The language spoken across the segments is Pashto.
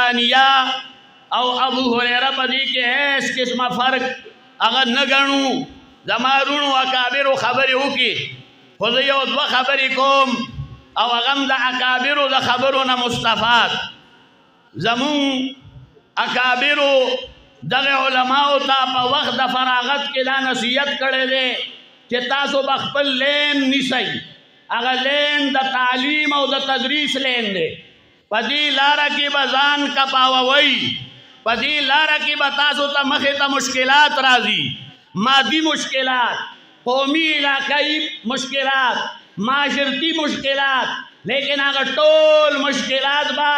الثانیہ او ابو هریرہ پدی کے ایس قسم فرق اگر نگنو زمارونو اکابرو خبری ہوکی خودیو دو خبری کوم او اغم دا اکابرو دا خبرو نا مصطفات زمون اکابرو دغه علماء تا په وخت د فراغت کې دا نصیحت کړي دي چې تاسو بخپل لین نشئ هغه لین د تعلیم او د تدریس لین دی په دې لاره کې به ځان کپاوئ په دې لاره کې به تاسو ته مخې ته مشکلات راځي مادي مشکلات قومي علاقائی مشکلات معاشرتی مشکلات لیکن هغه ټول مشکلات به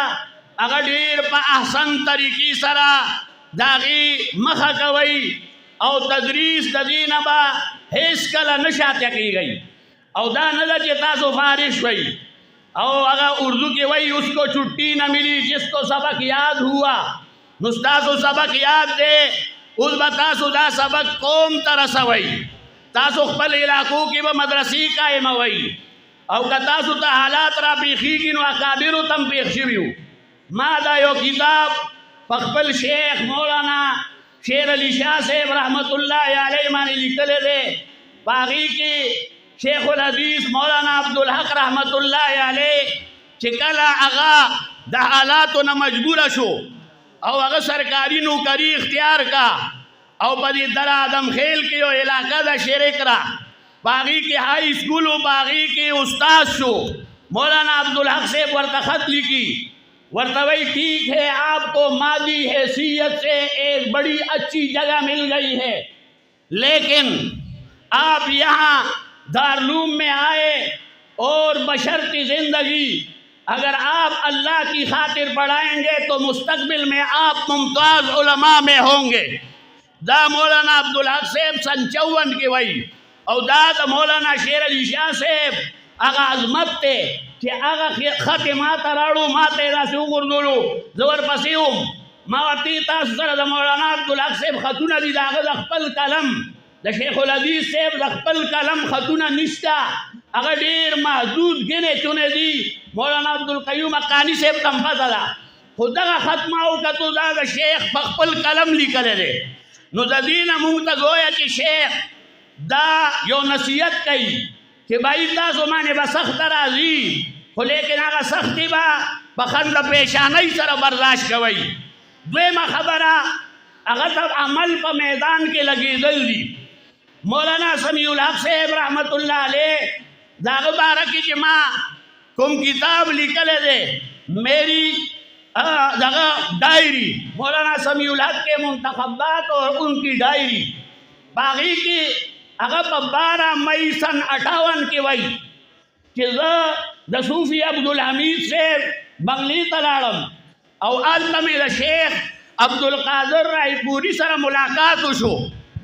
هغه ډېر په احسن طریقې سره داغي مخه کوي او تدریس د دینه با هیڅ کله نشاته کیږي او دا نه ده چې تاسو فارغ شوي او هغه اردو کې وایي اس کو چھٹی نہ ملی جس کو سبق یاد ہوا نو تاسو سبق یاد دی اوس به تاسو دا سبق قوم ته رسوئ تاسو خپل علاقو کې به مدرسې قایموئ او که تاسو ته حالات را پیښیږي نو اکابرو تم پیښ شوي ما دا یو کتاب فخبل شیخ مولانا شیر علی شاہ صاحب رحمت اللہ علیہ مانی لکھلے دے باغی کی شیخ الحدیث مولانا عبدالحق رحمت اللہ علیہ چکلا اغا دا حالاتو نا مجبور شو او اغا سرکاری نوکری اختیار کا او بدی در آدم خیل کی او علاقہ دا شیرک را باغی کی ہائی اسکولو باغی کی استاذ شو مولانا عبدالحق صاحب ورتخط لکی ورتوئی ٹھیک ہے آپ کو مادی حیثیت سے ایک بڑی اچھی جگہ مل گئی ہے لیکن آپ یہاں دارالعلوم میں آئے اور بشرط زندگی اگر آپ اللہ کی خاطر پڑھائیں گے تو مستقبل میں آپ ممتاز علماء میں ہوں گے دا مولانا عبدالحق صاحب سن 54 کی وئی او دا مولانا شیر علی شاہ صاحب اگا عظمت تے کہ آگا خط ما تراڑو ما تیرا سے اگردولو زور پسیوم ما ورطی تاس سر دا مولانا عبدالحق صاحب خطونا دی داغا دخپل کلم دا شیخ الحدیث صاحب دخپل کلم خطونا نشتا اگا دیر محدود گنے چنے دی مولانا عبدالقیوم اقانی صاحب تم پتا دا خود دا ختماو کتو دا شیخ بخپل کلم لی کلے دے نو دا دین مونتا گویا کہ شیخ دا یو نصیحت کئی کہ بھائی تاسو مانے با سخت راضی خو لیکن آگا سختی با بخند پیشانی سر برداشت کوئی دویمہ خبرہ اگر تب عمل پا میدان کے لگی دل دی مولانا سمیع الحق صاحب رحمت اللہ علیہ داغ بارکی کہ ماں کم کتاب لکھلے دے میری ڈائری مولانا سمیع الحق کے منتخبات اور ان کی ڈائری باغی کی اگر 12 مئی سن 58 کی وئی کہ دا صوفی عبدالحمید سے بنگلی تلاڑم او آلتمی دا شیخ عبدالقادر رائی پوری سر ملاقات شو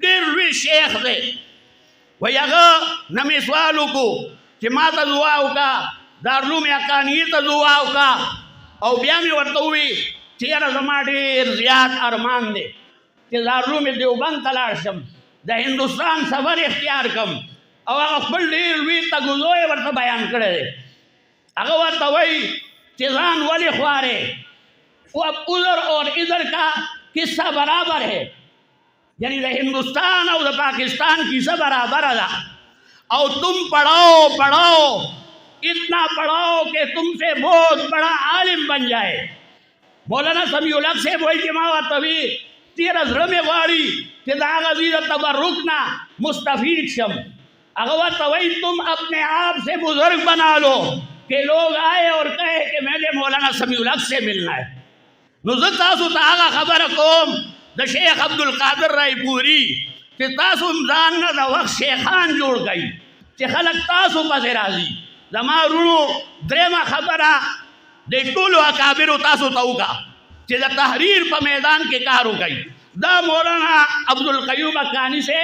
دیر روی شیخ دے وی اگر نمی سوالو کو کہ ما تا دعاو کا دارلوم اقانی تا دعاو کا او بیامی ورطوی چیر زمان دیر زیاد ارمان دے کہ دارلوم دیوبند تلاڑشم دا ہندوستان سفر اختیار کم او اگر خپل دیر روی تا گزوئے ورطا بیان کرے دے اگر ورطا وی چیزان ولی خوارے وہ اب ادھر اور ادھر کا قصہ برابر ہے یعنی دا ہندوستان اور دا پاکستان قصہ برابر ہے او تم پڑھاؤ اتنا پڑھاؤ کہ تم سے بہت بڑا عالم بن جائے مولانا سمیع الحق سے وہی جماعت طوی تیرا ظلم واری کہ دا غزیر تبرکنا مستفید شم اگر طوی تم اپنے آپ سے بزرگ بنا لو کہ لوگ آئے اور کہے کہ میں نے مولانا سمیع الحق سے ملنا ہے نزد تاسو تا آغا خبر کوم دا شیخ عبدالقادر رائی پوری کہ تاسو امزان دا وقت شیخان جوڑ گئی کہ خلق تاسو پس راضی زمان رونو دریمہ خبرہ دے طولو اکابرو تاسو تاوکا کہ دا تحریر پا میدان کے کارو گئی دا مولانا عبدالقیوم اقانی سے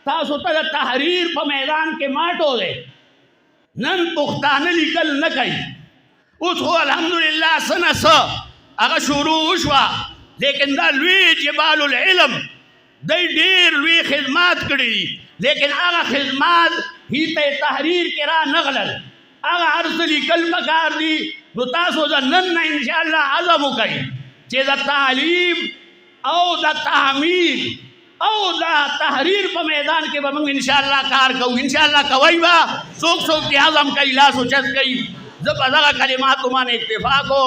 تاسو تا دا تحریر پا میدان کے ماٹو دے نن پختان لکل نکی اس کو الحمدللہ سنس اگر شروع شوا لیکن دا لوی جبال العلم دی دیر لوی خدمات کری لیکن اگر خدمات ہی تے تحریر کرا نغلل اگر عرض لکل مکار دی نو تاسو دا نن انشاءاللہ عظمو کئی چې د تعلیم او د تحمیل او د تحریر په میدان کې به موږ انشاءالله کار کوو. انشاءالله کوئ به څوک څوک چې هضم کوي لاس اوچت کوي. زه په دغه کلماتو باندې اکتفا کوم.